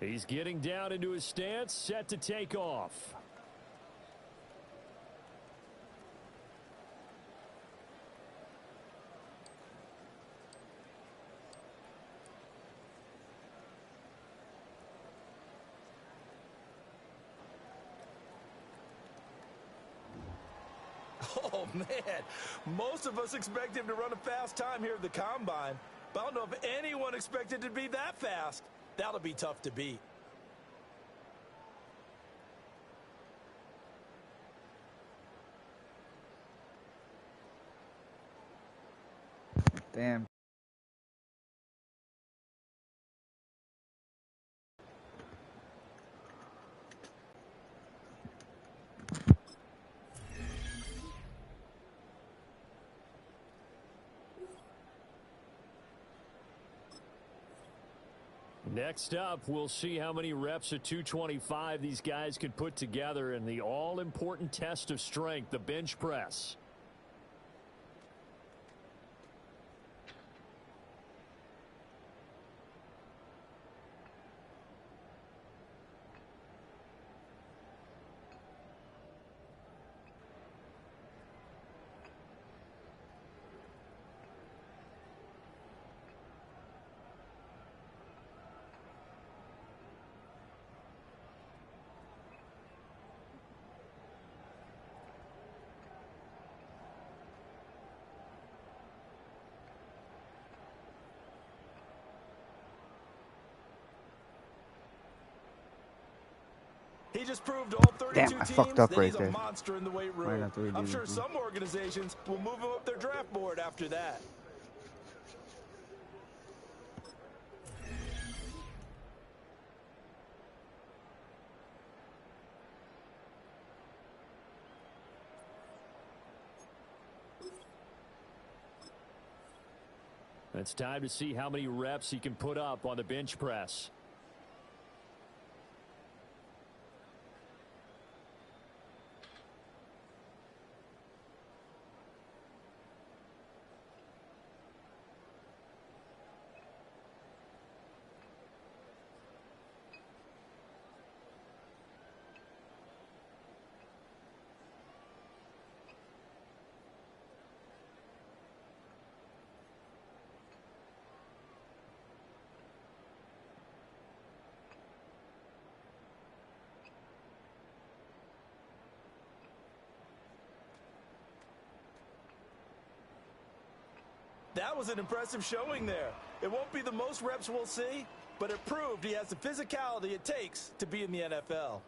He's getting down into his stance, set to take off. Oh, man. Most of us expect him to run a fast time here at the Combine. But I don't know if anyone expected to be that fast. That'll be tough to beat. Damn. Next up, we'll see how many reps of 225 these guys can put together in the all-important test of strength, the bench press. He just proved all 32 teams that he's a monster in the weight room. I'm sure some organizations will move him up their draft board after that. It's time to see how many reps he can put up on the bench press. That was an impressive showing there. It won't be the most reps we'll see, but it proved he has the physicality it takes to be in the NFL.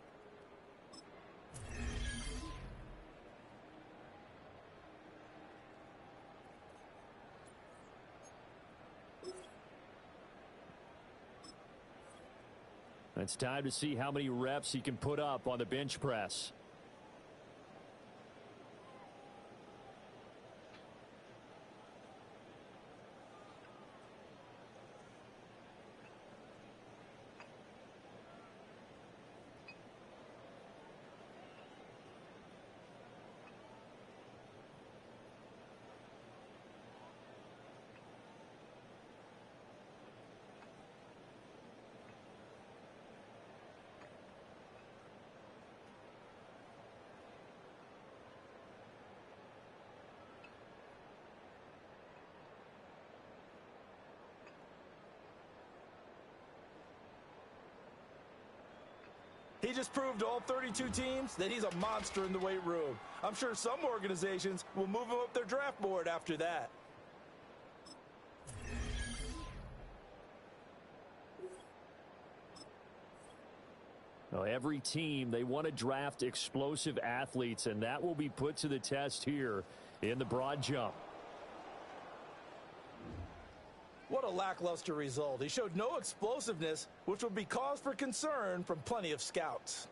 It's time to see how many reps he can put up on the bench press. He just proved all 32 teams that he's a monster in the weight room. I'm sure some organizations will move him up their draft board after that. Well, every team, they want to draft explosive athletes, and that will be put to the test here in the broad jump. What a lackluster result. He showed no explosiveness, which would be cause for concern from plenty of scouts.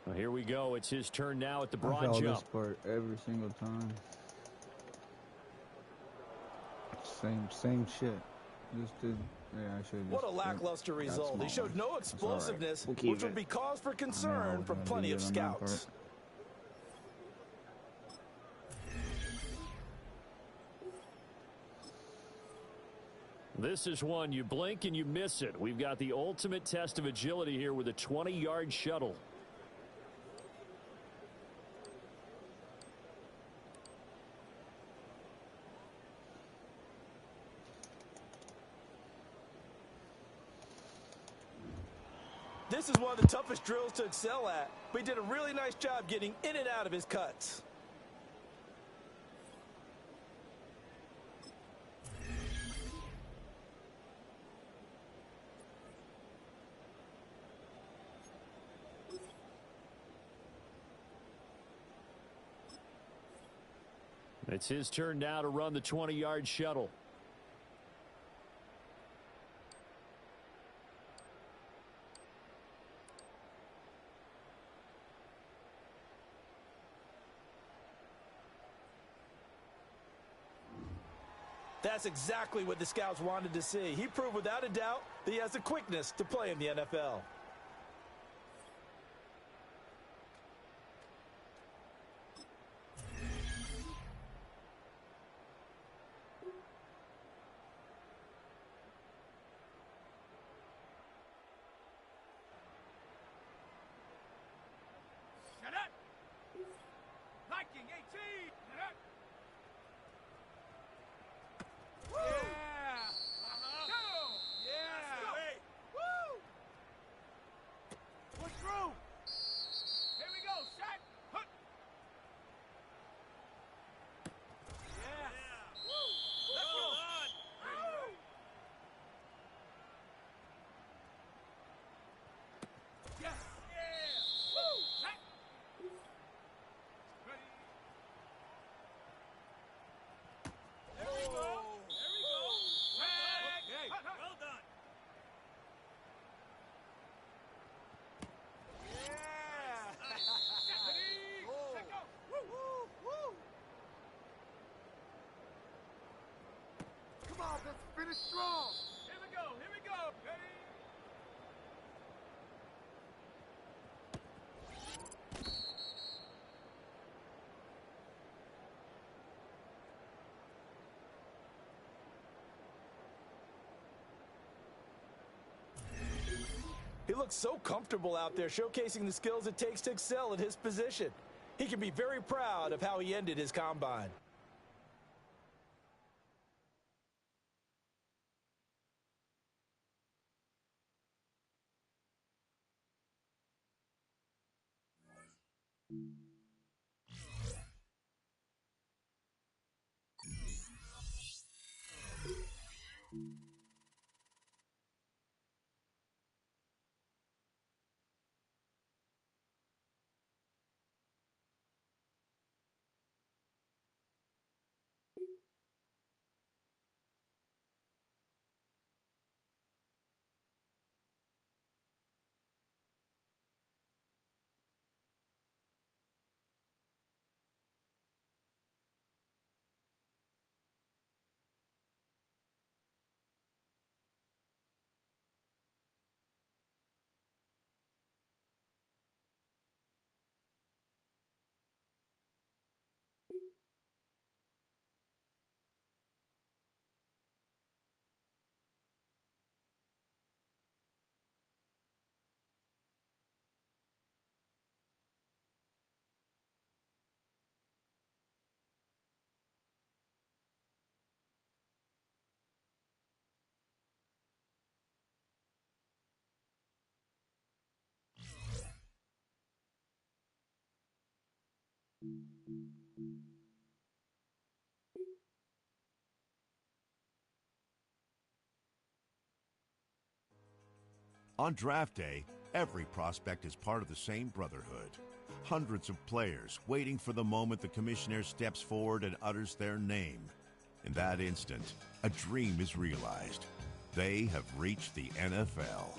Well, here we go. It's his turn now at the broad jump. jump. This part every single time. Same shit. Just did Yeah, I should. What a lackluster result. He showed no explosiveness, Right. We'll which would be cause for concern from gonna plenty of do it on that scouts. part. This is one you blink and you miss it. We've got the ultimate test of agility here with a 20-yard shuttle. This is one of the toughest drills to excel at, but he did a really nice job getting in and out of his cuts. It's his turn now to run the 20-yard shuttle. That's exactly what the scouts wanted to see. He proved without a doubt that he has the quickness to play in the NFL. Finish strong. Here we go. Here we go. Ready? He looks so comfortable out there, showcasing the skills it takes to excel at his position. He can be very proud of how he ended his combine. On draft day, every prospect is part of the same brotherhood. Hundreds of players waiting for the moment the commissioner steps forward and utters their name. In that instant, a dream is realized. They have reached the NFL.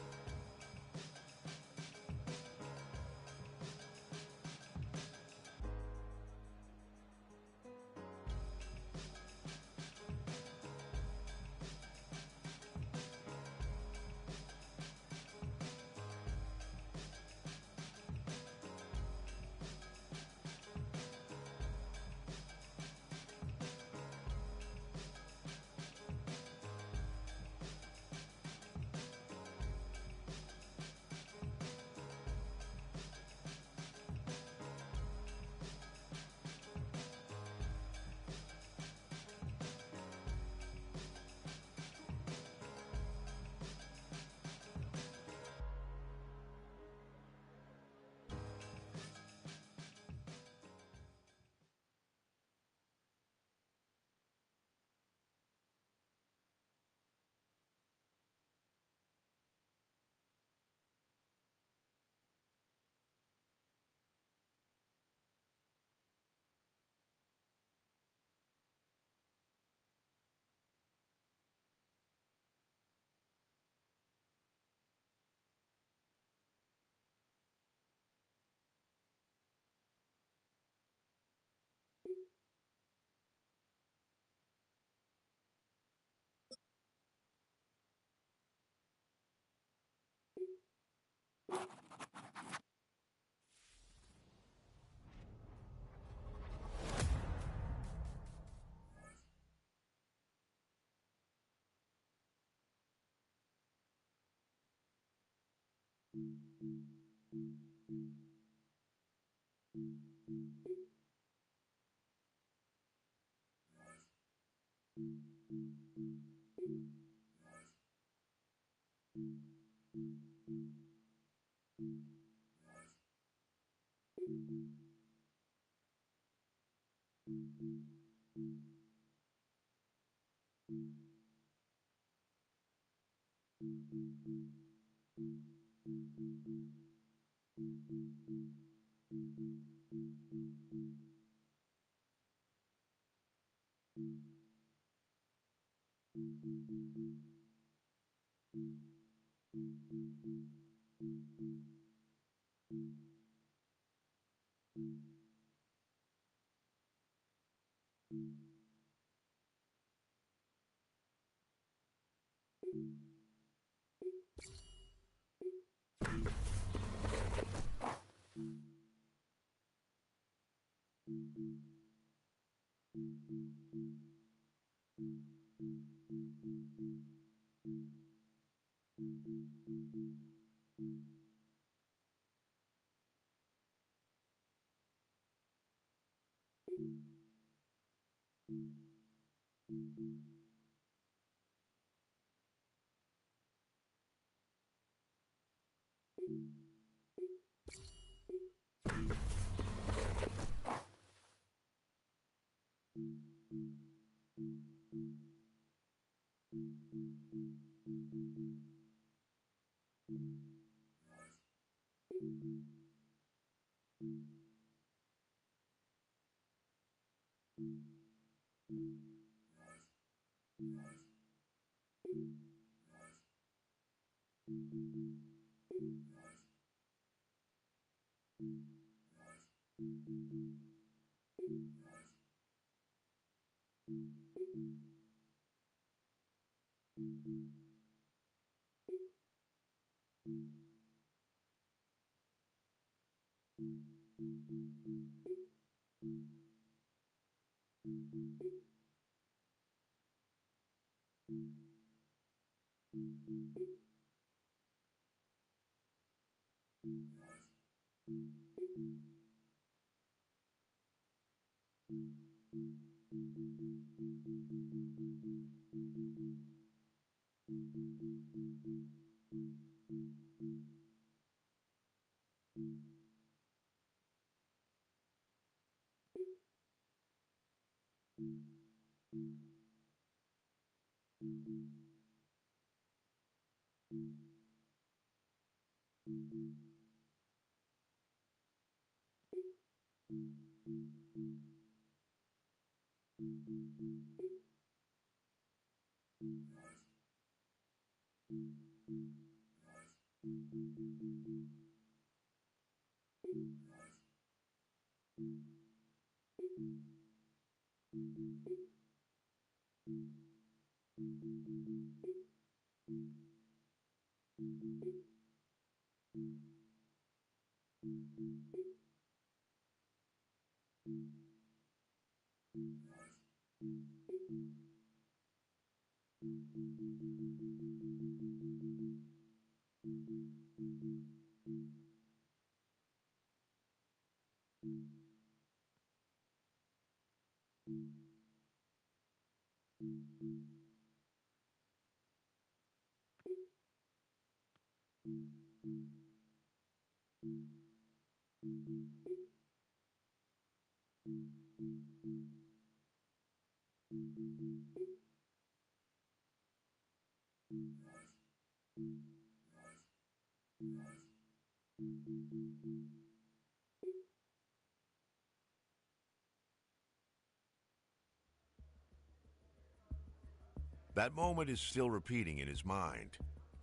That moment is still repeating in his mind.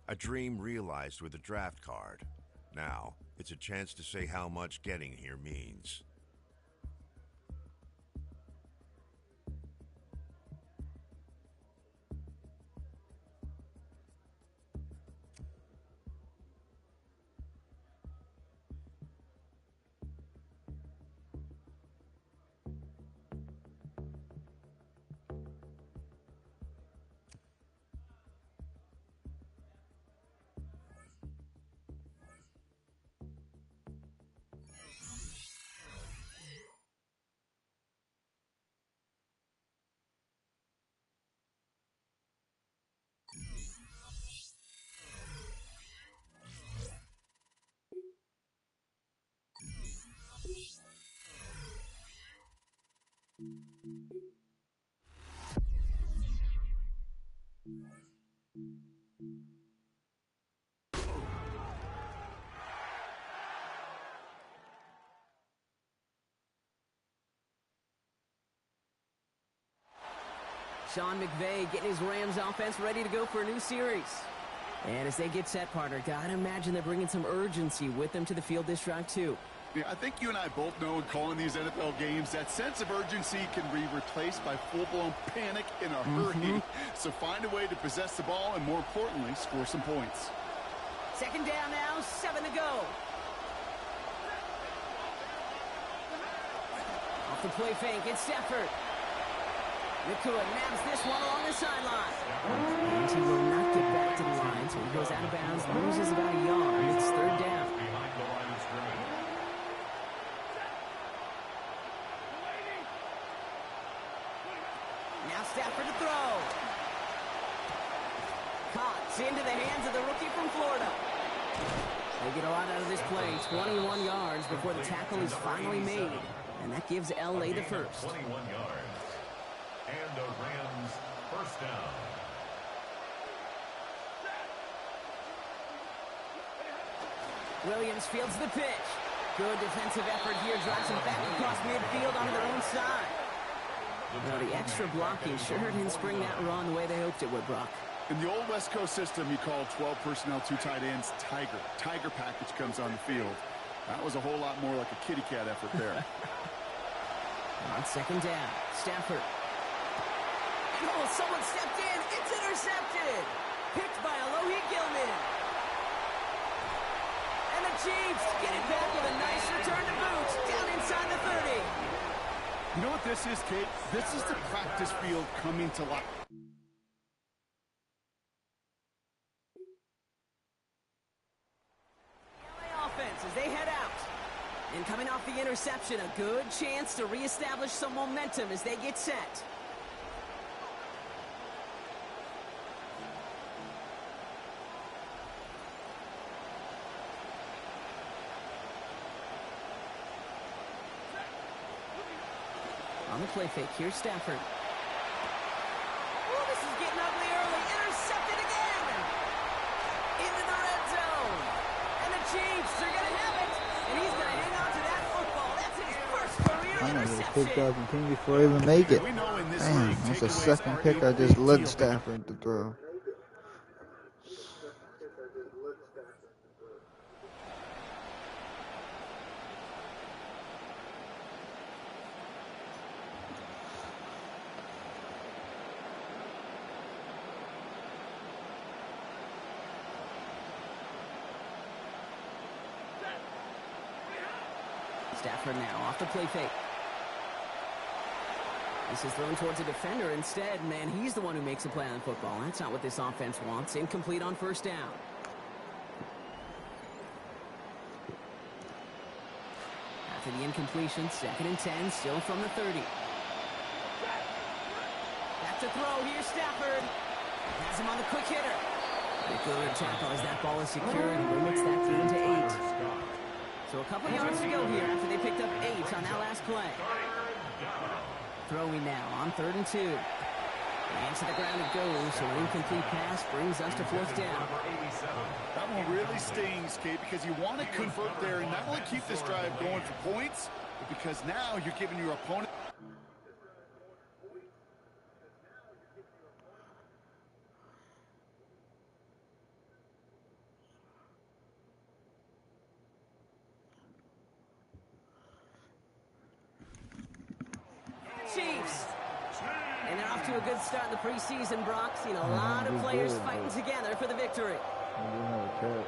A dream realized with a draft card. Now, it's a chance to say how much getting here means. Sean McVay getting his Rams offense ready to go for a new series. And as they get set, partner, gotta imagine they're bringing some urgency with them to the field this drive, too. Yeah, I think you and I both know in calling these NFL games that sense of urgency can be replaced by full-blown panic in a hurry. So find a way to possess the ball and, more importantly, score some points. Second down now, 7 to go. Off the play fake, it's Stafford. Nakua nabs this one along the sideline. And he will not get back to the line, so he goes out of bounds, loses about a yard. It's third down. Now Stafford to throw. Caught into the hands of the rookie from Florida. They get a lot out of this play. 21 yards before the tackle is finally made. And that gives L.A. the first. 21 yards. And the Rams first down. Williams fields the pitch. Good defensive effort here. Drives him back across midfield onto their own side. Well, the extra blocking sure didn't spring that run the way they hoped it would, Brock. In the old West Coast system, you called 12 personnel, 2 tight ends, Tiger. Tiger package comes on the field. That was a whole lot more like a kitty cat effort there. On second down, Stafford. Oh, someone stepped in. It's intercepted. Picked by Alohi Gilman. And the Chiefs get it back with a nice return to boot down inside the 30. You know what this is, Kate? This is the practice field coming to life. LA offense as they head out. And coming off the interception, a good chance to reestablish some momentum as they get set. On the play fake, here's Stafford. Oh, this is getting ugly early. Intercepted again. Into the red zone. And the Chiefs are going to have it. And he's going to hang on to that football. That's his first career I'm gonna get interception. picked up and team before I even make it. We know in this Damn, league, that's the takeaways second are pick a I just big lit deal. Stafford to throw. Stafford now off the play fake. This is thrown towards a defender instead. Man, he's the one who makes a play on football. That's not what this offense wants. Incomplete on first down. After the incompletion, 2nd and 10, still from the 30. Back to throw. Here's Stafford. Has him on the quick hitter. A good tackle as that ball is secured. He limits that gain to 8. So a couple yards to go here after they picked up 8 on that last play. Throwing now on 3rd and 2. And to the ground it goes, so an incomplete pass brings us to 4th down. That one really stings, Kate, because you want to convert there and not only keep this drive going for points, but because now you're giving your opponent... Chiefs. And they're off to a good start in the preseason, Brock. Seen a lot of players fighting together for the victory. I do have a catch.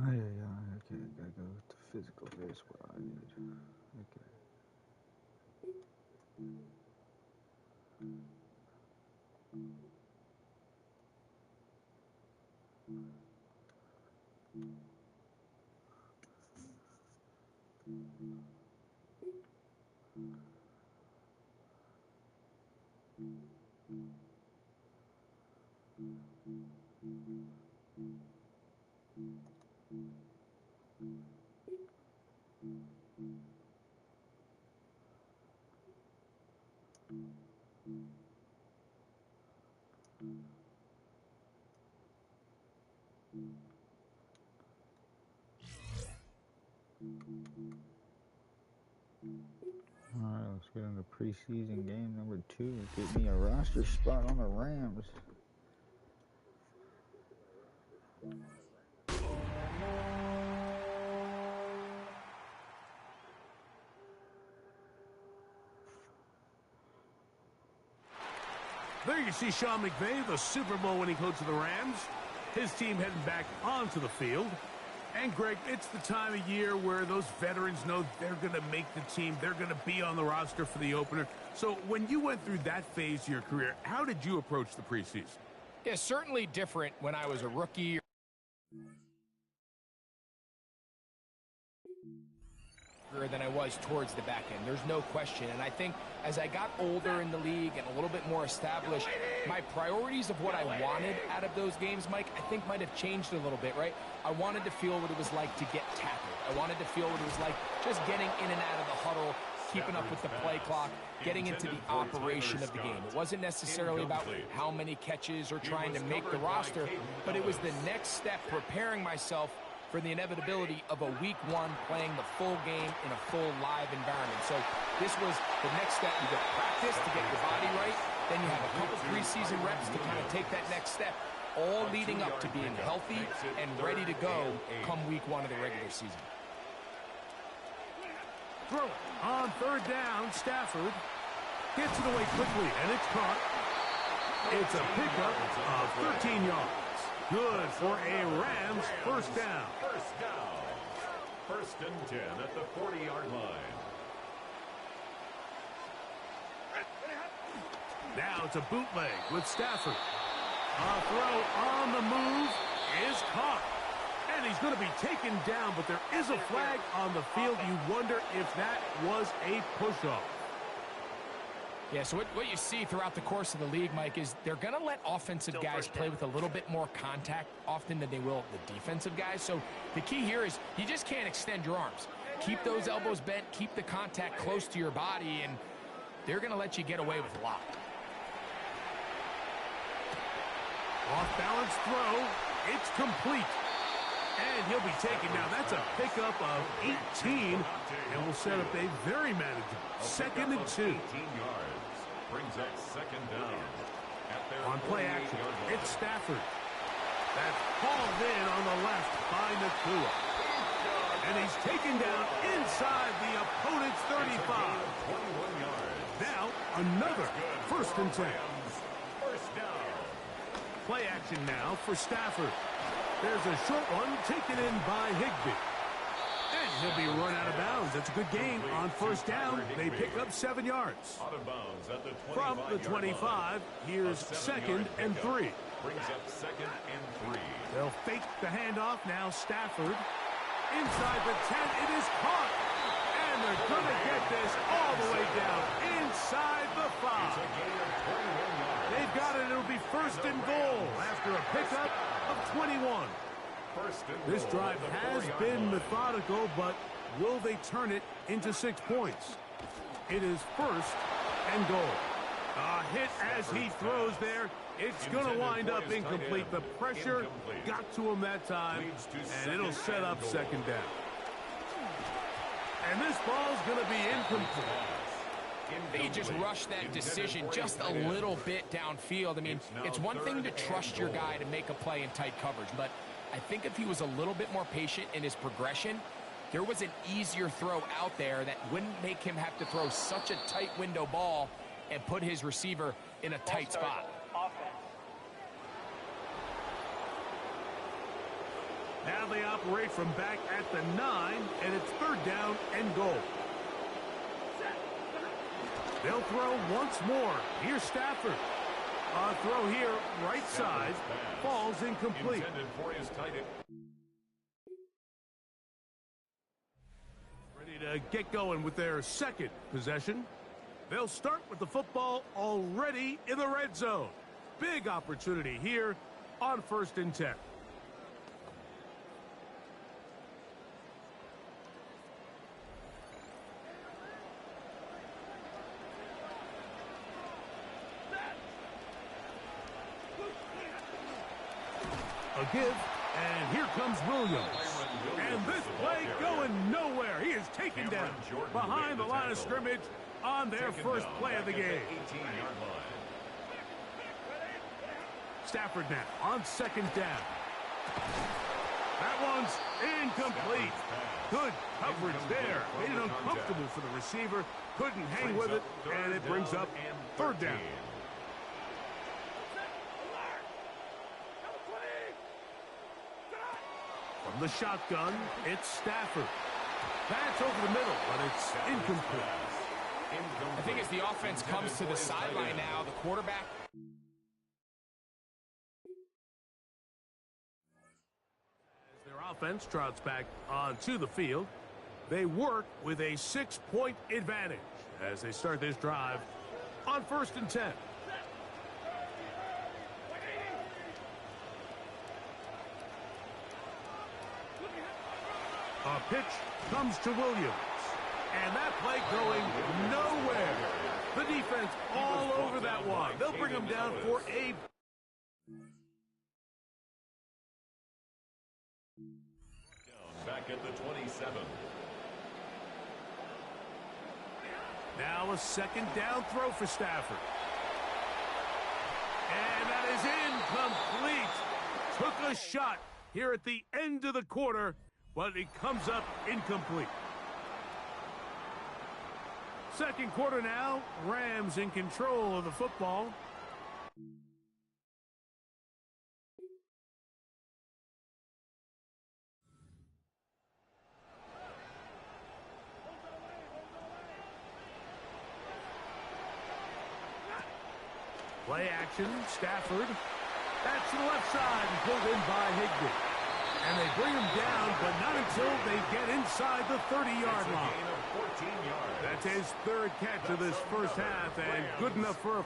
Oh, yeah, okay, gotta go to physical. Here's what I need. Okay. Alright, let's get into preseason game number 2. Get me a roster spot on the Rams. There you see Sean McVay, the Super Bowl winning coach of the Rams. His team heading back onto the field. And, Greg, it's the time of year where those veterans know they're going to make the team. They're going to be on the roster for the opener. So when you went through that phase of your career, how did you approach the preseason? Yeah, certainly different when I was a rookie. Than I was towards the back end. There's no question. And I think as I got older in the league and a little bit more established, my priorities of what I wanted out of those games, Mike, I think might have changed a little bit, right? I wanted to feel what it was like to get tackled. I wanted to feel what it was like just getting in and out of the huddle, keeping up with the play clock, getting into the operation of the game. It wasn't necessarily about how many catches or trying to make the roster, but it was the next step, preparing myself for the inevitability of a week 1 playing the full game in a full live environment. So this was the next step. You get practice to get your body right, then you have a couple preseason reps to kind of take that next step, all leading up to being healthy and ready to go come week 1 of the regular season. Throw it on 3rd down. Stafford gets it away quickly, and it's caught. It's a pickup of 13 yards. Good for a Rams first down. First down. 1st and 10 at the 40-yard line. Now it's a bootleg with Stafford. A throw on the move is caught. And he's going to be taken down, but there is a flag on the field. You wonder if that was a push-off. Yeah, so what you see throughout the course of the league, Mike, is they're going to let offensive guys play with a little bit more contact often than they will the defensive guys. So the key here is you just can't extend your arms. Keep those elbows bent, keep the contact close to your body, and they're going to let you get away with a lot. Off-balance throw. It's complete. And he'll be taken now. That's a pickup of 18. And will set up a very manageable 2nd and 2. 18 yards. Brings up 2nd down. On play action, it's Stafford. That's hauled in on the left by Nakua. And he's taken down inside the opponent's 35. 21 yards. Now, another 1st and 10. First down. Play action now for Stafford. There's a short one taken in by Higbee. And he'll be run out of bounds. That's a good gain on 1st down. They pick up 7 yards. Out of bounds at the 25. From the 25, here's 2nd and 3. Brings up 2nd and 3. They'll fake the handoff now. Stafford inside the 10. It is caught. And they're going to get this all the way down inside the 5. It's a gain of 21 yards. They've got it. It'll be 1st and goal after a pickup of 21. This drive has been methodical, but will they turn it into 6 points? It is 1st and goal. A hit as he throws there. It's going to wind up incomplete. The pressure got to him that time, and it'll set up 2nd down. And this ball's going to be incomplete. They just rushed that decision just a little bit downfield. I mean, it's one thing to trust your guy to make a play in tight coverage, but I think if he was a little bit more patient in his progression, there was an easier throw out there that wouldn't make him have to throw such a tight window ball and put his receiver in a tight spot. Now they operate from back at the 9, and it's 3rd down and goal. They'll throw once more. Here's Stafford. A throw here, right side, falls incomplete. Ready to get going with their 2nd possession. They'll start with the football already in the red zone. Big opportunity here on 1st and 10. A give, and here comes Williams. And this play going nowhere. He is taken down behind the line of scrimmage on their first play of the game. Stafford now on 2nd down. That one's incomplete. Good coverage there. Made it uncomfortable for the receiver. Couldn't hang with it, and it brings up 3rd down. From the shotgun, it's Stafford. That's over the middle, but it's incomplete. I think as the offense comes to the sideline now, the quarterback... As their offense trots back onto the field, they work with a 6-point advantage as they start this drive on 1st and 10. A pitch comes to Williams. And that play going nowhere. The defense all over that one. They'll bring him down for a... Back at the 27. Now a 2nd down throw for Stafford. And that is incomplete. Took a shot here at the end of the quarter, but it comes up incomplete. 2nd quarter now, Rams in control of the football. Play action, Stafford. That's to the left side and pulled in by Higbee. And they bring him down, but not until they get inside the 30-yard line. That's his 3rd catch of this first half, and good enough for a...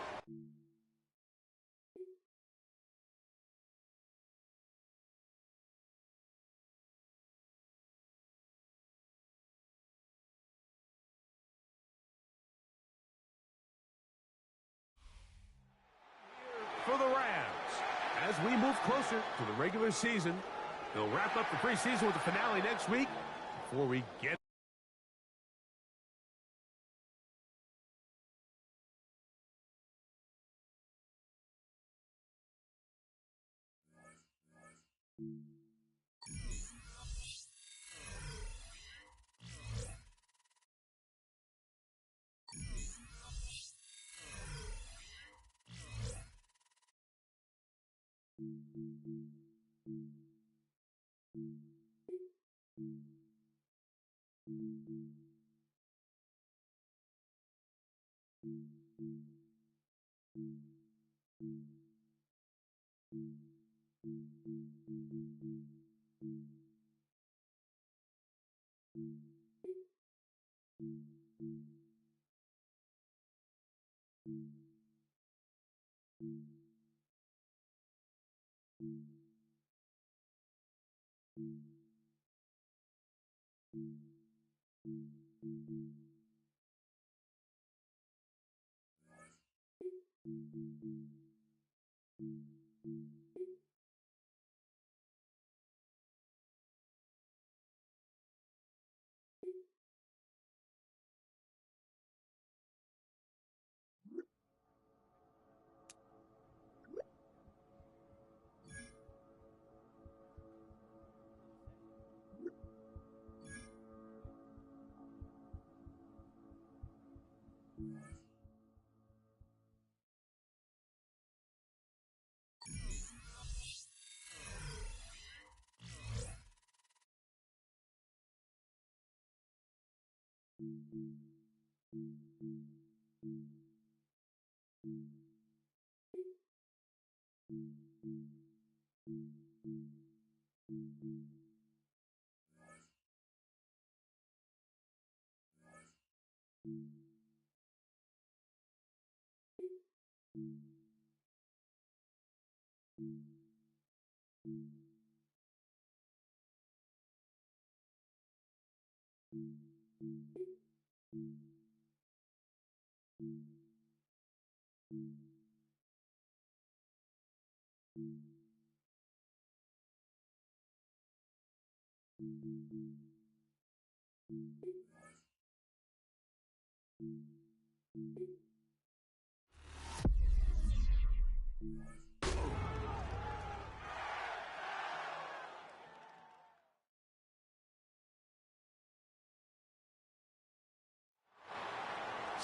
for the Rams as we closer to the regular season. They'll wrap up the preseason with the finale next week before we get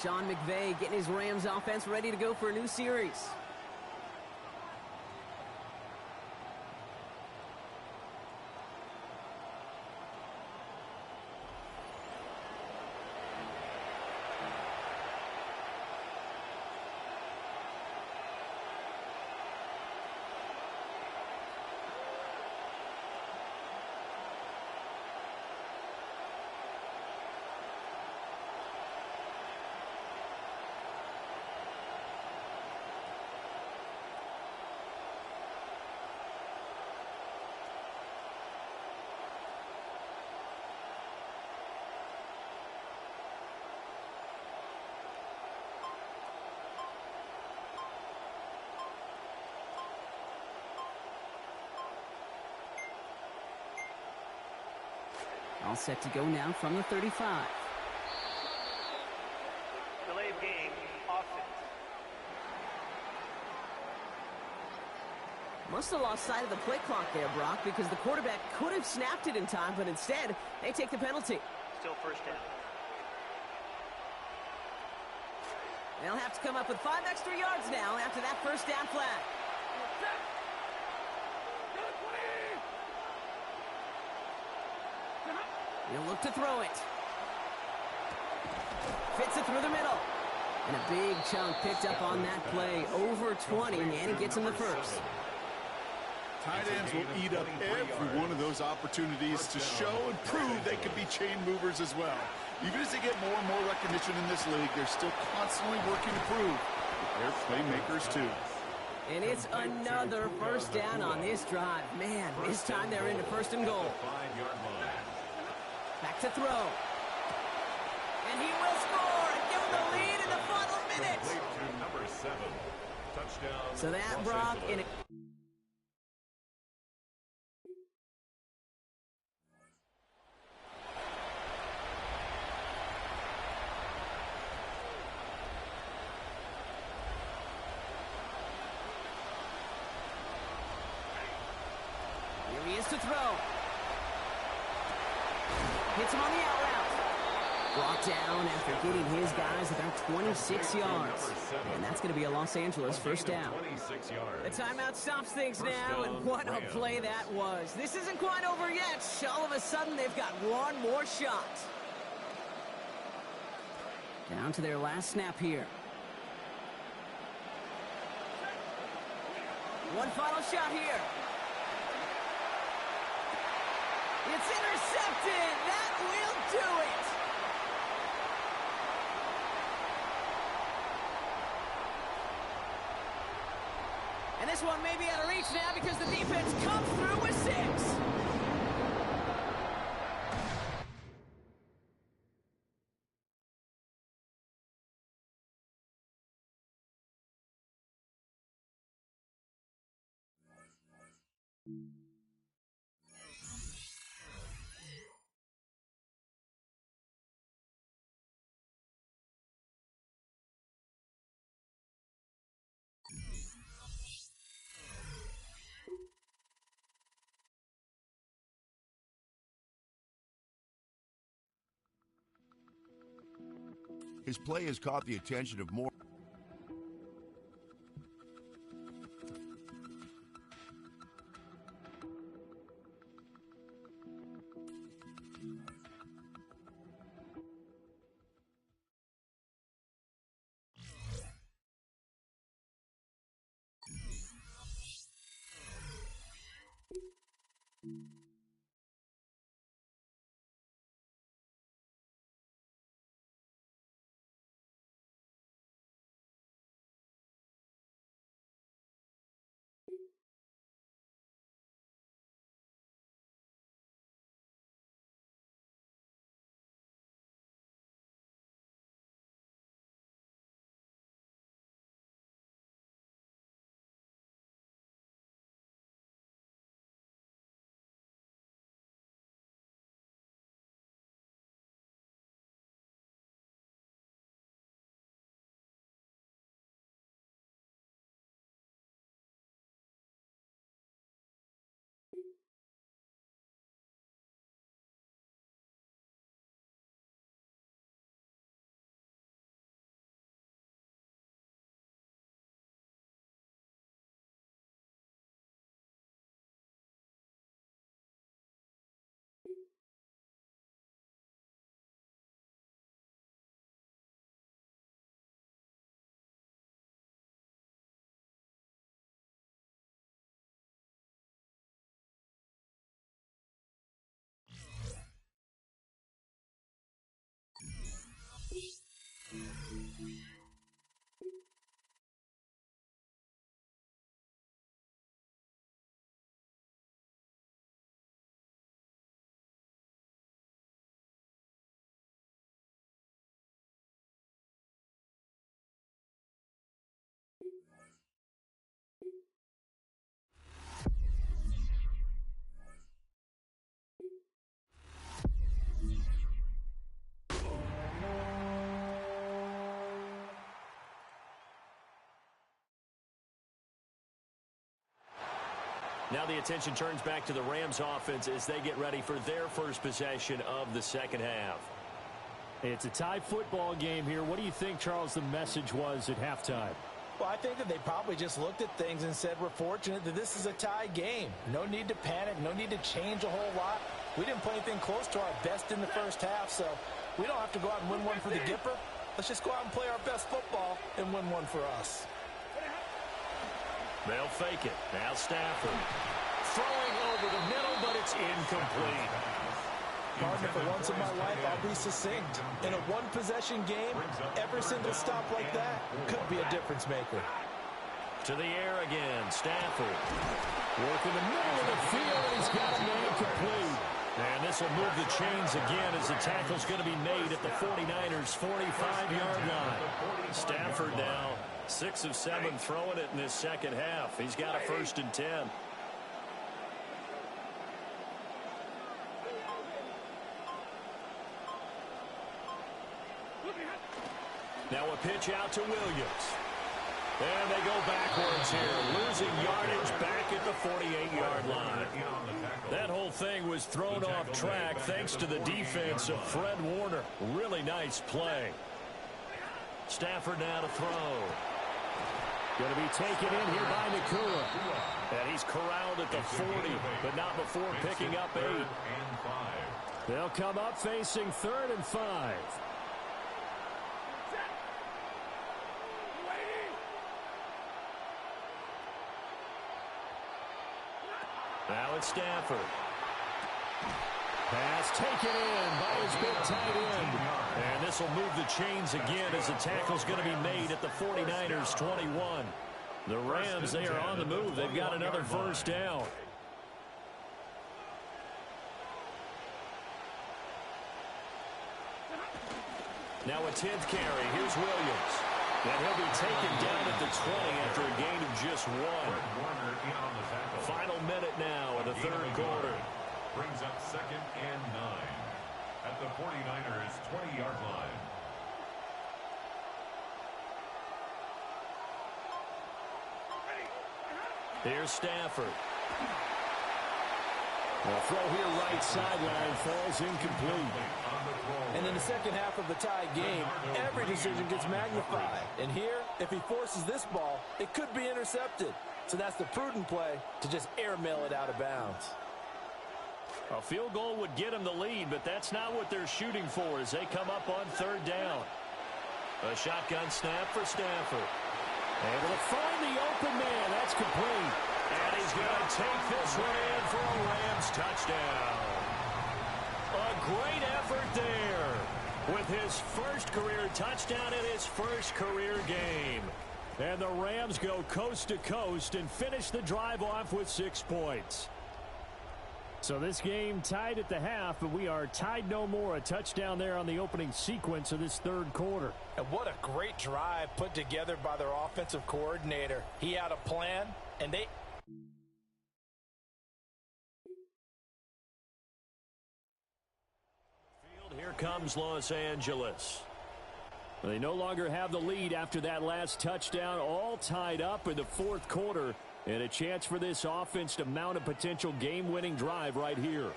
Sean McVay getting his Rams offense ready to go for a new series. All set to go now from the 35. Delay of game, offense. Must have lost sight of the play clock there, Brock, because the quarterback could have snapped it in time, but instead, they take the penalty. Still first down. They'll have to come up with 5 extra yards now after that first down flag. He'll look to throw it. Fits it through the middle. And a big chunk picked up on that play. Over 20, and he gets him the first. Tight ends will eat up every one of those opportunities to show and prove they can be chain movers as well. Even as they get more and more recognition in this league, they're still constantly working to prove that they're playmakers too. And it's another first down on this drive. Man, this time they're into first and goal. Back to throw. And he will score and give them the lead in the final minute. So that, Brock, in to throw. Hits him on the out route. Brought down after getting his guys about 26 yards. And that's going to be a Los Angeles first down. The timeout stops things now, and what a play that was. This isn't quite over yet. All of a sudden, they've got one more shot. Down to their last snap here. One final shot here. It's intercepted. That will do it. And this one may be out of reach now because the defense comes through with 6. His play has caught the attention of more. Now the attention turns back to the Rams offense as they get ready for their first possession of the second half. It's a tie football game here. What do you think, Charles, the message was at halftime? Well, I think that they probably just looked at things and said, we're fortunate that this is a tie game. No need to panic. No need to change a whole lot. We didn't play anything close to our best in the first half, so we don't have to go out and win one for the Gipper. Let's just go out and play our best football and win one for us. They'll fake it. Now Stafford. Throwing over the middle, but it's incomplete. Partner, for once in my life, I'll be succinct. In a one-possession game, every single stop like that could be a difference maker. To the air again, Stafford. Working the middle of the field, and he's got a man complete. And this will move the chains again as the tackle's going to be made at the 49ers' 45-yard line. Stafford now 6 of 7 throwing it in this second half. He's got a 1st and 10. Now a pitch out to Williams. And they go backwards here, losing yardage back at the 48-yard line. That whole thing was thrown off track thanks to the defense of Fred Warner. Really nice play. Stafford now to throw. Going to be taken in here by Nakua. And he's corralled at the 40, but not before picking up 8. They'll come up facing 3rd and 5. Now it's Stafford. Pass taken in by his big tight end. And this will move the chains again as the tackle's going to be made at the 49ers 21. The Rams, they are on the move. They've got another first down. Now a 10th carry. Here's Williams. And he'll be taken down at the 20 after a gain of just 1. Final minute now of the 3rd quarter. Brings up 2nd and 9 at the 49ers 20-yard line. Here's Stafford. The throw here right sideline falls incomplete. And in the second half of the tie game, every decision gets magnified. And here, if he forces this ball, it could be intercepted. So that's the prudent play to just airmail it out of bounds. A field goal would get him the lead, but that's not what they're shooting for as they come up on 3rd down. A shotgun snap for Stafford. Able to find the open man. That's complete. And he's going to take this one in for a Rams touchdown. A great effort there with his first career touchdown in his first career game. And the Rams go coast to coast and finish the drive off with 6 points. So this game tied at the half, but we are tied no more. A touchdown there on the opening sequence of this 3rd quarter. And what a great drive put together by their offensive coordinator. He had a plan, and they... Here comes Los Angeles. They no longer have the lead after that last touchdown, all tied up in the 4th quarter, and a chance for this offense to mount a potential game-winning drive right here.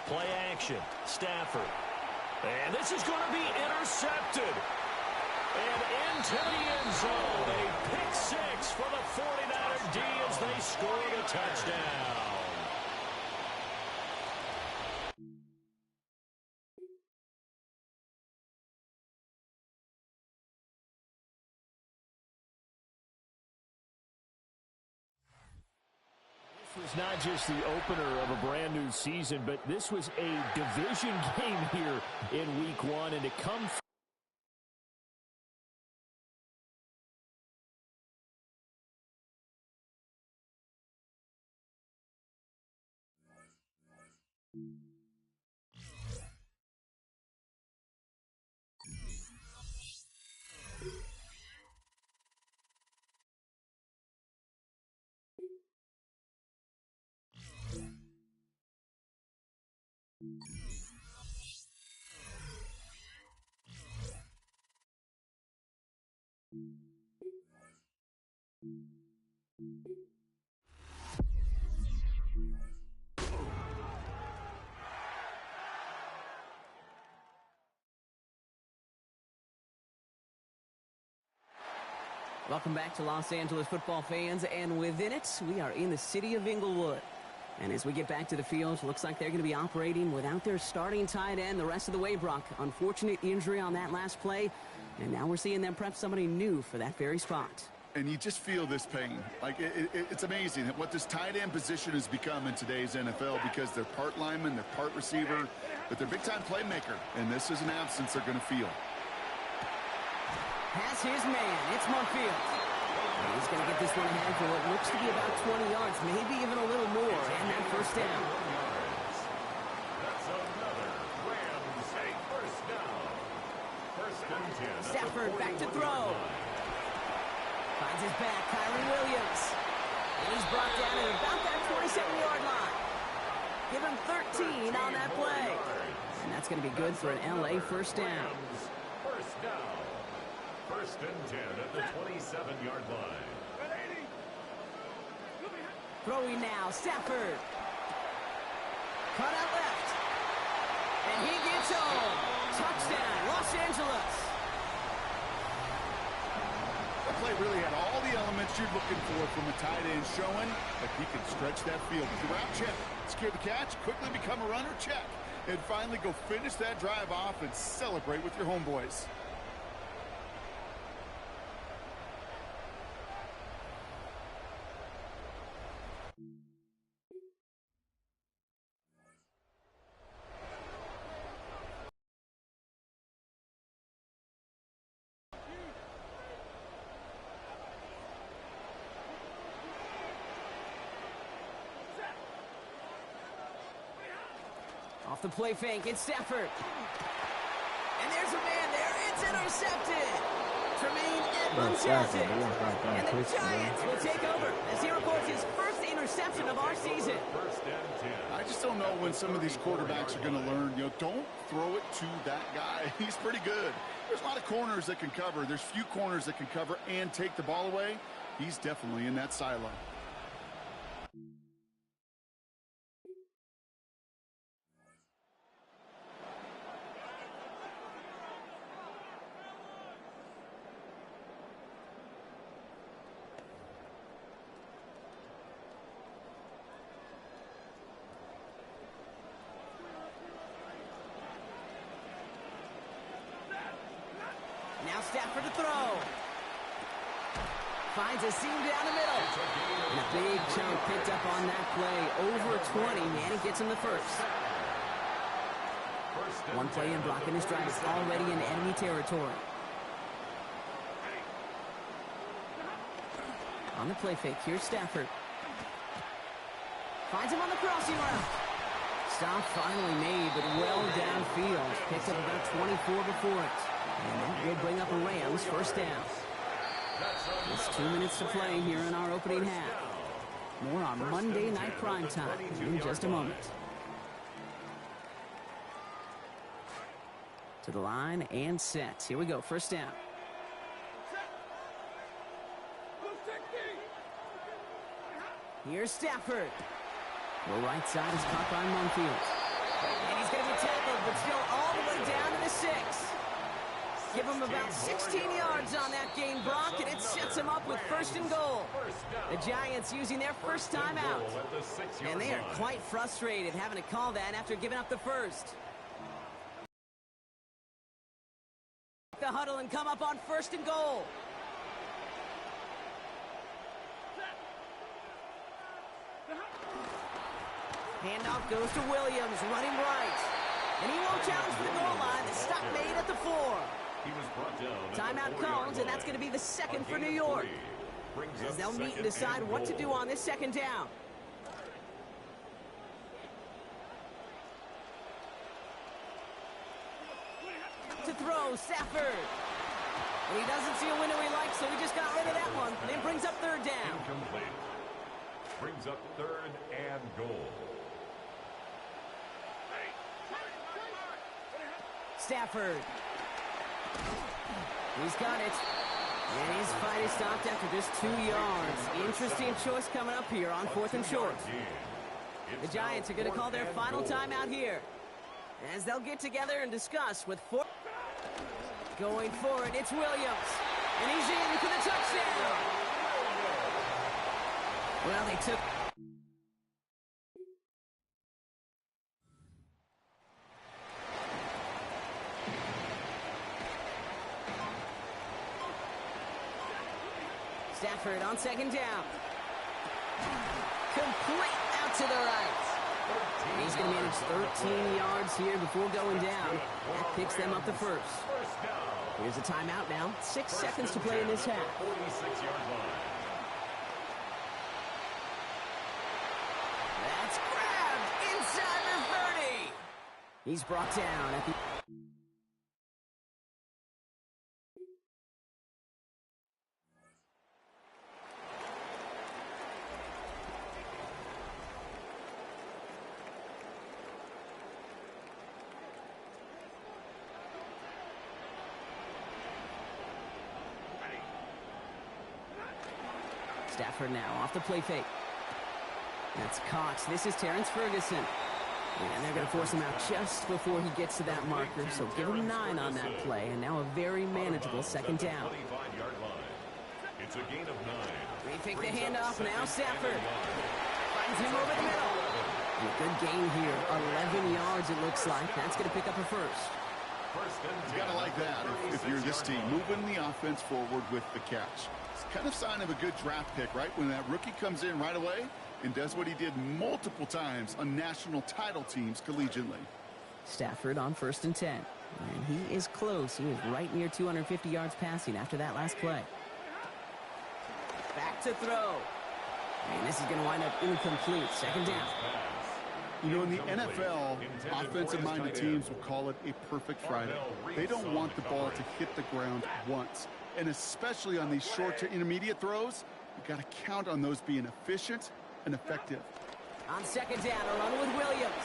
Play action, Stafford. And this is going to be intercepted. And into the end zone, a pick 6 for the 49er D as they scored a touchdown. Was not just the opener of a brand new season, but this was a division game here in week 1, and to come Welcome back to Los Angeles football fans, and within it, we are in the city of Inglewood. And as we get back to the field, looks like they're going to be operating without their starting tight end the rest of the way, Brock. Unfortunate injury on that last play, and now we're seeing them prep somebody new for that very spot. And you just feel this pain. Like, it's amazing what this tight end position has become in today's NFL, because they're part lineman, they're part receiver, but they're big-time playmaker, and this is an absence they're going to feel. Has his man. It's Monfield. He's going to get this one ahead for what looks to be about 20 yards, maybe even a little more, and that first down. That's another Rams first down. First and 10. Stafford back to throw. Finds his back, Kyrie Williams. And he's brought down at about that 27-yard line. Give him 13 on that play. And that's going to be good for an LA first down. First down. First and 10 at the 27-yard line. Throwing now, Stafford. Cut out left. And he gets home. Touchdown, Los Angeles. The play really had all the elements you're looking for from a tight end, showing that he can stretch that field. With the route, check. Secure the catch, quickly become a runner, check. And finally go finish that drive off and celebrate with your homeboys. Off the play fake, it's Stafford. And there's a man there. It's intercepted. Tremaine Edmonds has it. And the Giants will take over as he records his first interception of our season. I just don't know when some of these quarterbacks are going to learn, don't throw it to that guy. He's pretty good. There's a lot of corners that can cover. There's few corners that can cover and take the ball away. He's definitely in that silo. Now Stafford to throw. Finds a seam down the middle. And a big chunk picked up on that play. Over 20. Manning gets him the first. One play in blocking his drive is already in enemy territory. On the play fake, here's Stafford. Finds him on the crossing route. Stop finally made, but well downfield. Picks up about 24 before it. And that will bring up a Rams first down. Just 2 minutes to play here in our opening half. More on Monday Night Primetime in just a moment. To the line and set. Here we go, first down. Here's Stafford. The right side is caught by Monfield. And he's going to be tackled, but still all the way down to the 6. Give him about 16 yards on that gain, Brock, and it sets him up with first and goal. The Giants using their first time out. And they are quite frustrated having to call that after giving up the first. The huddle and come up on first and goal. Handoff goes to Williams, running right. And he won't challenge for the goal line. The stop made at the 4. He was brought down. Timeout called, and that's going to be the second for New York. As they'll meet and decide what to do on this second down. To throw, Stafford. And he doesn't see a window he likes, so he just got rid of that one. And it brings up third down. Incomplete. Brings up third and goal. Stafford. He's got it. And his fight is stopped after just 2 yards. Interesting choice coming up here on 4th and short. The Giants are going to call their final timeout here, as they'll get together and discuss with 4. Going for it, it's Williams. And he's in for the touchdown. Well, they took... Stafford on second down. Complete out to the right. And he's going to manage 13 yards here before going down. That picks them up the first. Here's a timeout now. 6 seconds to play in this half. 46-yard line. That's grabbed inside the 30. He's brought down at the... Stafford now off the play fake. That's Cox. This is Terrence Ferguson. And they're going to force him out just before he gets to that marker. So give him 9 on that play. And now a very manageable second down. It's a gain of 9. They take the handoff. Now Stafford finds him over the middle. And a good gain here. 11 yards, it looks like. That's going to pick up a first. You got to like that if you're this team. Moving the offense forward with the catch. It's kind of sign of a good draft pick, right? When that rookie comes in right away and does what he did multiple times on national title teams collegiately. Stafford on 1st and 10. And he is close. He is right near 250 yards passing after that last play. Back to throw. And this is going to wind up incomplete. Second down. You know, in the NFL, offensive-minded teams will call it a perfect Friday. They don't want the ball to hit the ground once. And especially on these short to intermediate throws, you got to count on those being efficient and effective. On second down, a run with Williams.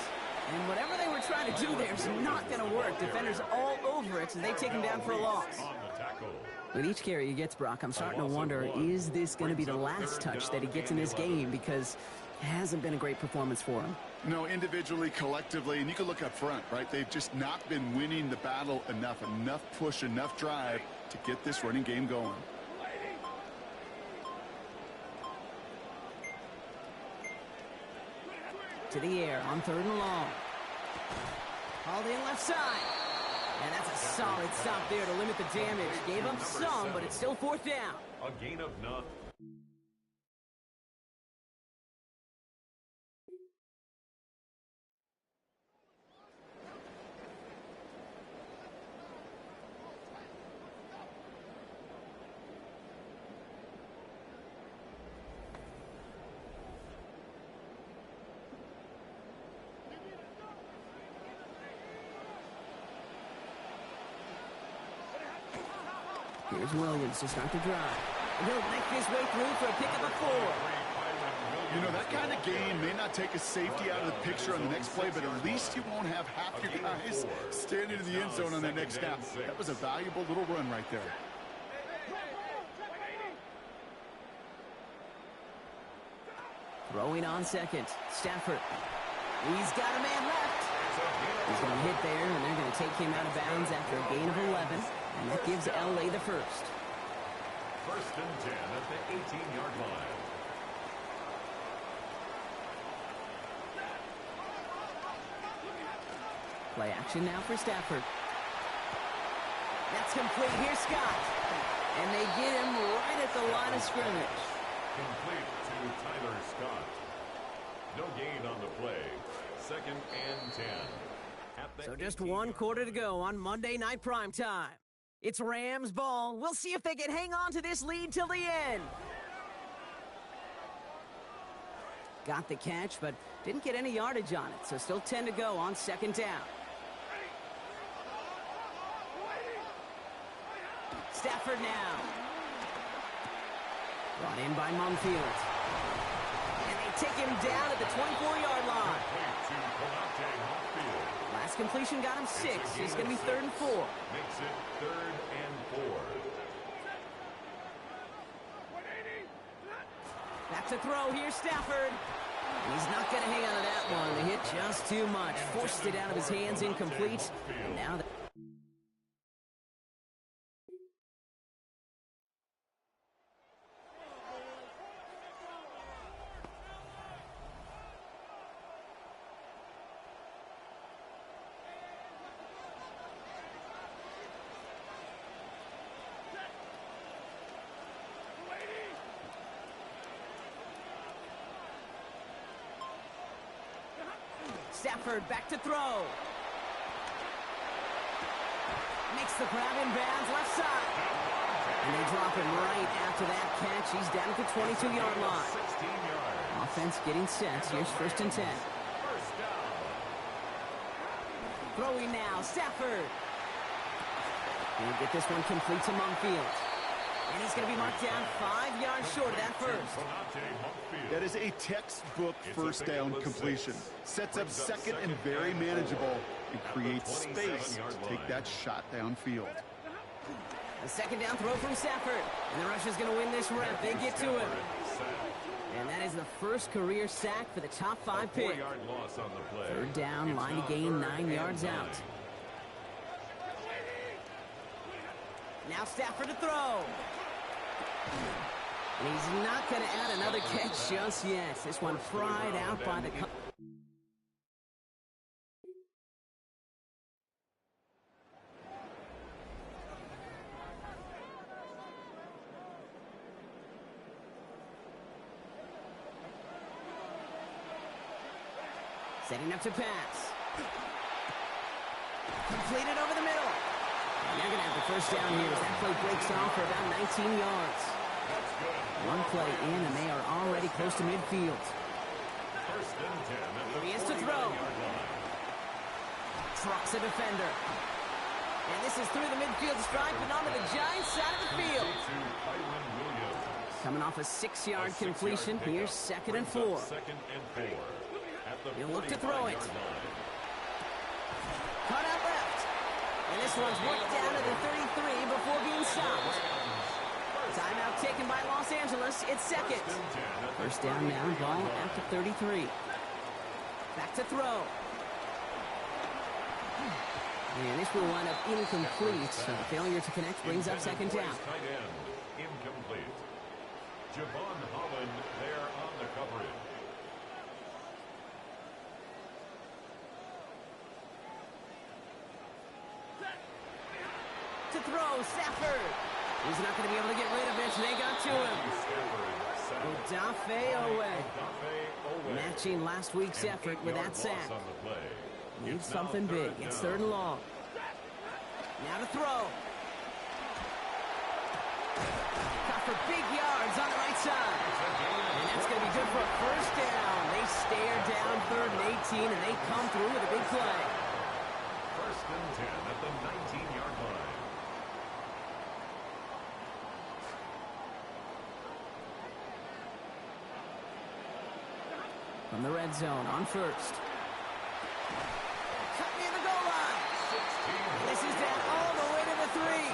And whatever they were trying to do there is not going to work. Defenders all over it, so they take him down for a loss. With each carry he gets, Brock, I'm starting to wonder, is this going to be the last touch that he gets in this game? Because it hasn't been a great performance for him. No, individually, collectively, and you can look up front, right? They've just not been winning the battle enough push, enough drive to get this running game going. To the air on 3rd and long. Hauled in left side. And that's a solid stop there to limit the damage. Gave up some, but it's still 4th down. A gain of 9. Here's Williams to start the drive. And he'll make his way through for a pickup of 4. You know, that kind of game may not take a safety out of the picture on the next play, but at least you won't have half your guys standing in the end zone on that next snap. That was a valuable little run right there. Throwing on second. Stafford. He's got a man left. He's going to hit there, and they're going to take him out of bounds after a gain of 11. And that gives L.A. the first. 1st and 10 at the 18-yard line. Play action now for Stafford. That's complete. Here's Scott. And they get him right at the line of scrimmage. Complete to Tyler Scott. No gain on the play. 2nd and 10. So just 1 quarter to go on Monday Night Primetime. It's Rams ball. We'll see if they can hang on to this lead till the end. Got the catch, but didn't get any yardage on it. So still 10 to go on 2nd down. Stafford now. Brought in by Mumfield. And they take him down at the 24-yard line. Last completion got him 6. It's going to be 3rd and 4. Makes it 3rd and 4. Back to throw. Here's Stafford. And he's not going to hang on to that one. They hit just too much. Forced it out of his hands, incomplete. And now Stafford back to throw. Makes the grab in bounds left side. And they drop him right after that catch. He's down at the 22-yard line. 16 yards. Offense getting set. Here's 1st and 10. First down. Throwing now. Stafford. He'll get this one complete to Mumfield. And he's going to be marked down 5 yards short of that first. That is a textbook first down completion. Sets up 2nd and very manageable and creates space to take that shot downfield. A 2nd down throw from Stafford. And the Russians going to win this rep. They get to him. first career sack for the top 5 pick. 4-yard loss on the play. Third down, line to gain 9 yards out. Now Stafford to throw. And he's not going to add another catch just yet. This one pried out by the... Setting up to pass. Completed over the middle. And they're going to have the first down here as that play breaks off for about 19 yards. One play in, and they are already close to midfield. First and 10. Here he is to throw. Trucks a defender. And this is through the midfield stripe and onto the Giants side of the field. Coming off a 6-yard completion. Here's 2nd and 4. Second and 4. He'll look to throw it. Cut out left. And this one's worked down to the 33 before being stopped. Timeout taken by Los Angeles. It's second. First down now, ball at the 33. Back to throw. And this will wind up incomplete. So failure to connect brings up second down. Tight end, incomplete. Javon Holland there on the coverage. To throw, Stafford. He's not going to be able to get rid of it. They got to him. Odafe Owe. Matching last week's effort with that sack. Needs something big. It's 3rd and long. Now to throw. Got for big yards on the right side. And that's going to be good for a first down. They stare down 3rd and 18, and they come through with a big play. First and 10 at the 19-yard line. From the red zone on first. Cut near the goal line. This is down all the way to the 3.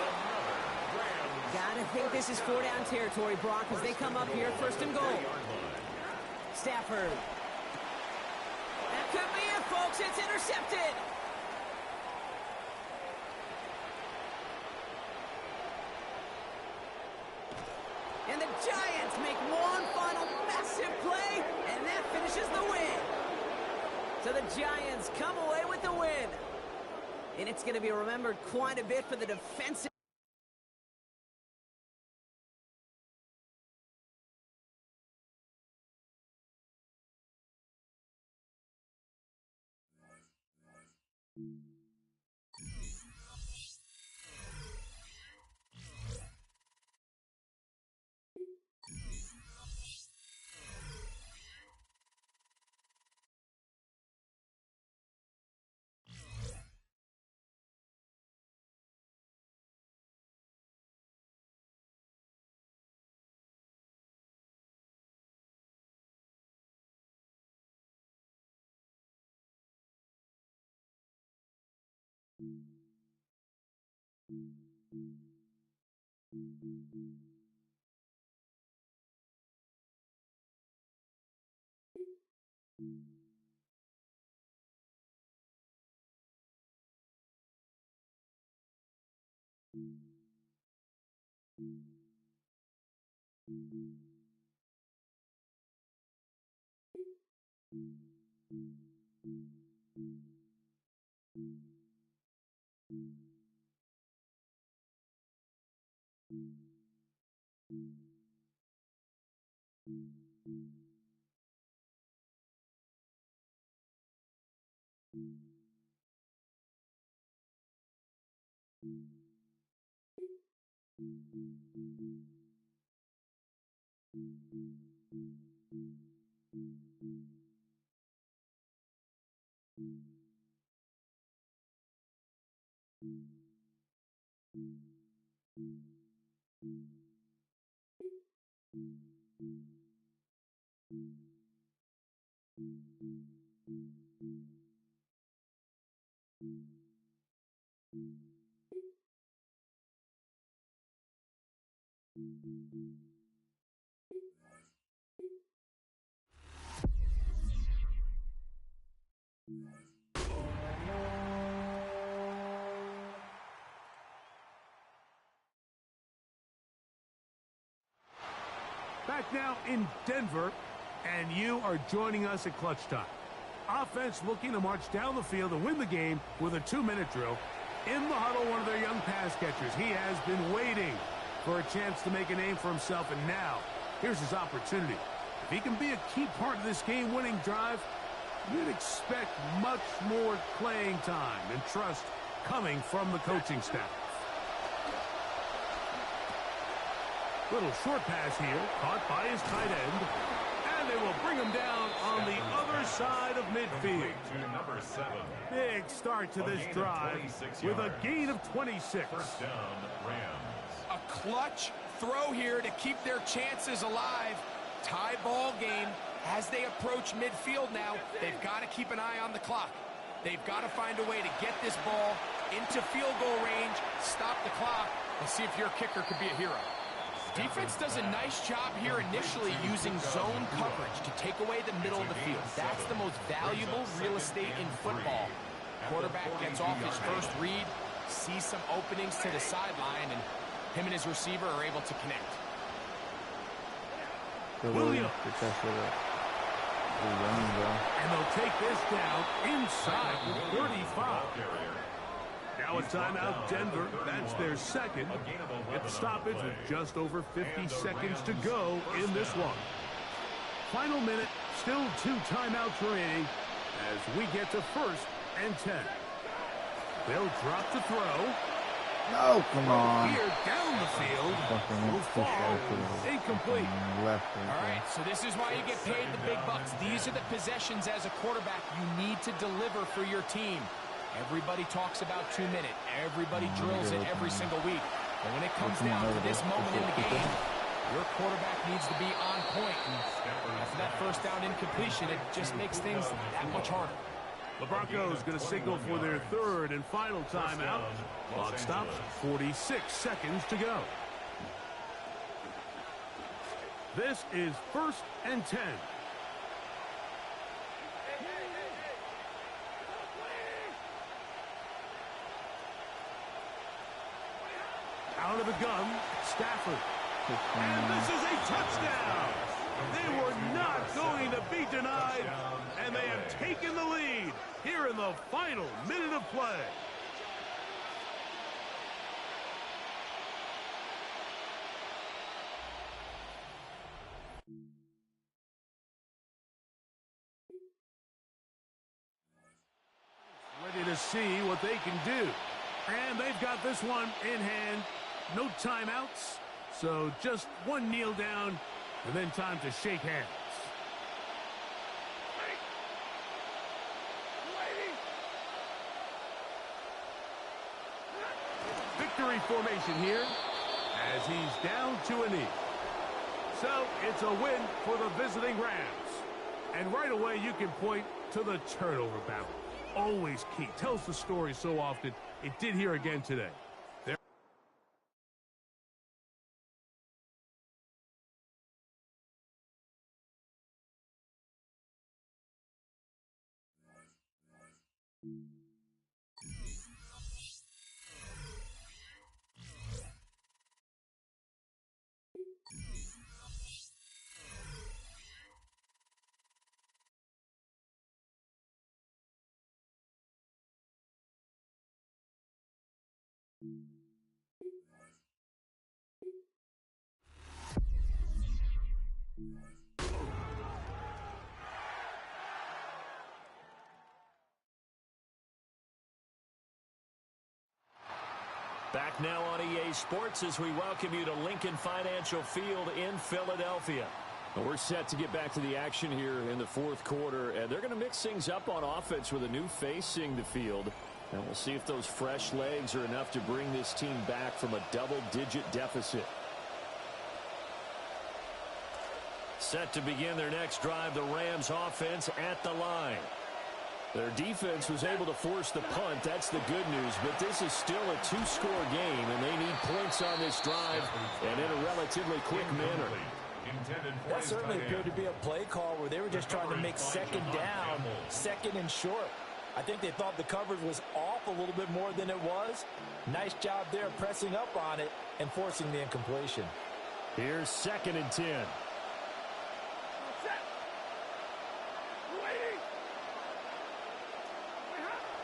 Gotta think this is 4-down territory, Brock, as they come up here 1st and goal. Stafford. That could be it, folks. It's intercepted. And the Giants make one final massive play, and that finishes the win. So the Giants come away with the win. And it's going to be remembered quite a bit for the defensive. Back now in Denver, and you are joining us at clutch time. Offense looking to march down the field and win the game with a 2-minute drill. In the huddle, one of their young pass catchers. He has been waiting for a chance to make a name for himself, and now here's his opportunity. If he can be a key part of this game-winning drive, you'd expect much more playing time and trust coming from the coaching staff. Little short pass here, caught by his tight end. And they will bring him down on the other side of midfield. Number 7. Big start to this drive with a gain of 26. First down, Rams. A clutch throw here to keep their chances alive. Tie ball game. As they approach midfield now, they've got to keep an eye on the clock. They've got to find a way to get this ball into field goal range, stop the clock, and see if your kicker could be a hero. Defense does a nice job here initially using zone coverage to take away the middle of the field. That's the most valuable real estate in football. Quarterback gets off his first read, sees some openings to the sideline, and him and his receiver are able to connect. Williams. And they'll take this down inside the 35. Now a timeout, Denver. That's their second. At the stoppage with just over 50 seconds to go in this one. Final minute, still 2 timeouts remaining as we get to 1st and 10. They'll drop to throw. No, come on. Here down the field. Will fall incomplete. All right, so this is why you get paid the big bucks. These are the possessions as a quarterback you need to deliver for your team. Everybody talks about 2 minutes. Everybody drills it every single week. But when it comes down to this moment in the game, your quarterback needs to be on point. And after that first down incompletion, it just makes things that much harder. The Broncos going to signal for their 3rd and final timeout. Clock stops, 46 seconds to go. This is 1st and 10. Out of the gun, Stafford. And this is a touchdown. They were not going to be denied, and they have taken the lead here in the final minute of play. Ready to see what they can do. And they've got this one in hand. No timeouts, so just one kneel down, and then time to shake hands. Victory formation here as he's down to a knee. So it's a win for the visiting Rams. And right away you can point to the turnover battle. Always key. Tells the story so often. It did here again today. Back now on EA Sports as we welcome you to Lincoln Financial Field in Philadelphia. Well, we're set to get back to the action here in the 4th quarter, and they're going to mix things up on offense with a new face seeing the field. And we'll see if those fresh legs are enough to bring this team back from a double-digit deficit. Set to begin their next drive, the Rams offense at the line. Their defense was able to force the punt. That's the good news, but this is still a 2-score game, and they need points on this drive and in a relatively quick manner. That certainly appeared to be a play call where they were just trying to make 2nd down, 2nd and short. I think they thought the coverage was off a little bit more than it was. Nice job there pressing up on it and forcing the incompletion. Here's 2nd and 10.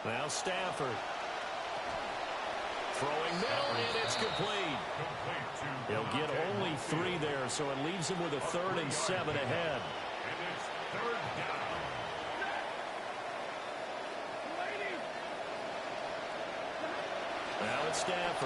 Now Stafford. Throwing middle, and it's complete. He'll get only 3 there, so it leaves him with a 3rd and 7 ahead. And it's 3rd down. Now it's Stafford.